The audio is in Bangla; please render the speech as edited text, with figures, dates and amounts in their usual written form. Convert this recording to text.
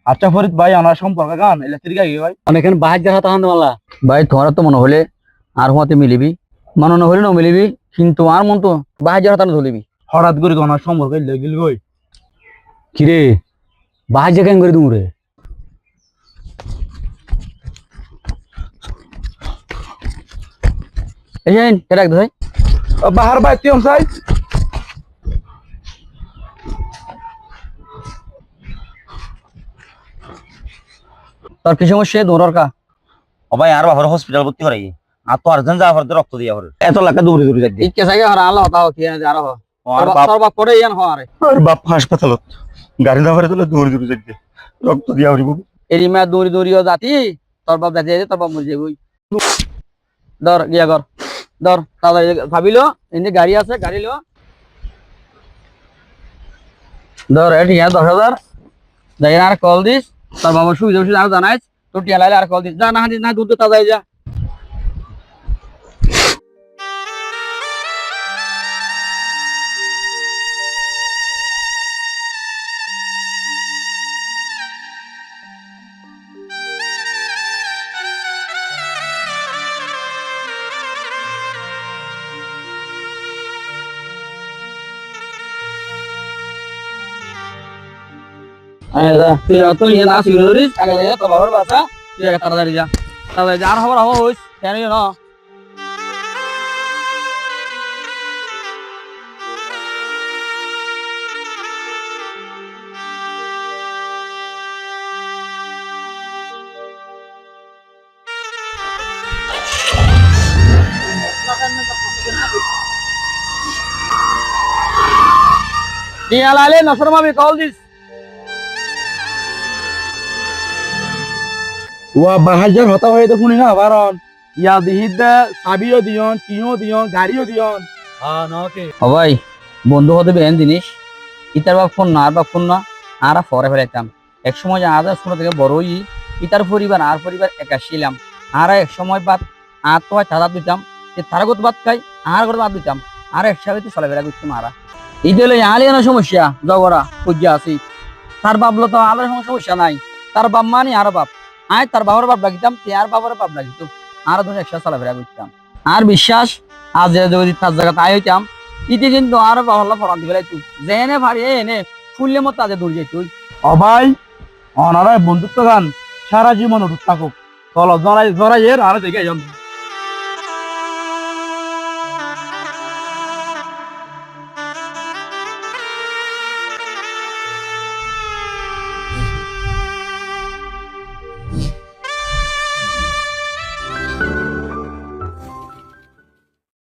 আচ্ছা ফরিদ ভাই আমার সম্পর্ক গান ইলেকট্রিক আগে ভাই অনেক বাহার দেখা তাহান মালা ভাই তোমার তো মনে হলে আর হতে মিলিবি মনে না হলে না মিলিবি কিন্তু আর মন তো বাহার যারা তার ধলিবি হঠাৎ করে আমার সম্পর্ক লেগিল গই কিরে বাহার জায়গা করে তুমি রে এই যে এটা এক ভাই বাহার ভাই তুই চাই তোর কি সমস্যা দৌড়ার কা ভাই আর বাবার হসপিটাল ভর্তি করাই আর তো আর্জেন্ট যাওয়ার রক্ত দিয়া হরে এত লাখ দৌড়ে দৌড়ে যাই ইকে সাইকে আর আল্লাহ তাও কি আর হ আর বাপ তোর বাপ করে ইয়ান হ আরে আর বাপ হাসপাতালত গাড়ি না ভরে তোলে দৌড়ে দৌড়ে যাই রক্ত দিয়া হরি বাবু এরি মা দৌড়ি দৌড়িও জাতি তোর বাপ যাতে তোর বাপ মরে যাবই ধর গিয়া কর ধর তাড়াতাড়ি ভাবিলো এনে গাড়ি আছে গাড়ি লো ধর এটি 10,000 যাই আর কল দিস তোর বাবা সুবিধা সুবিধা আর জানাইস তোর টিয়া লাইলে আর কল দিস যা না হাঁটিস না দূর তো তাড়াতাড়ি যা তুই তুই না সুবিধা ধরিস আগে যা তোর বাবার বাসা তুই আগে তাড়াতাড়ি যা আর খবর হবো হইস কেন না টিয়া লাইলে নসর মামি কল দিস ওয়া বাহার হতা হয়ে তো শুনি না কারণ ইয়া দিহিদ চাবিও দিয়ন কিও দিয়ন গাড়িও দিয়ন হ্যাঁ নাকি ও ভাই বন্ধু হতে বেন জিনিস ইতার বাপ ফোন না আর বাপ ফোন না আর পরে ফেলাইতাম এক সময় আজ ছোট থেকে বড়ই ইতার পরিবার আর পরিবার একা ছিলাম আর এক সময় বাদ আর তো চাঁদা দিতাম তারা গত বাদ খাই আর গত বাদ দিতাম আর একসাথে চলাফেরা করতাম আরা ঈদ হলে আলিয়ানো সমস্যা জগড়া পূজা আছি তার বাবলো তো আলাদা সমস্যা নাই তার বাপ মানি আর বাপ আয় তার বাবার বাপ ডাকিতাম তে আর বাবার বাপ ডাকিত আর দুজন একসাথে চলাফেরা করতাম আর বিশ্বাস আজ যদি তার জায়গাতে আয় হইতাম ইতি কিন্তু আর বাবা ফরান দিবে তুই জেনে ভারি এনে ফুললে মতো আজ দৌড় যাই তুই অভাই অনারায় বন্ধুত্ব গান সারা জীবন উঠুক থাকুক চলো জড়াই জড়াই এর আর দেখে যান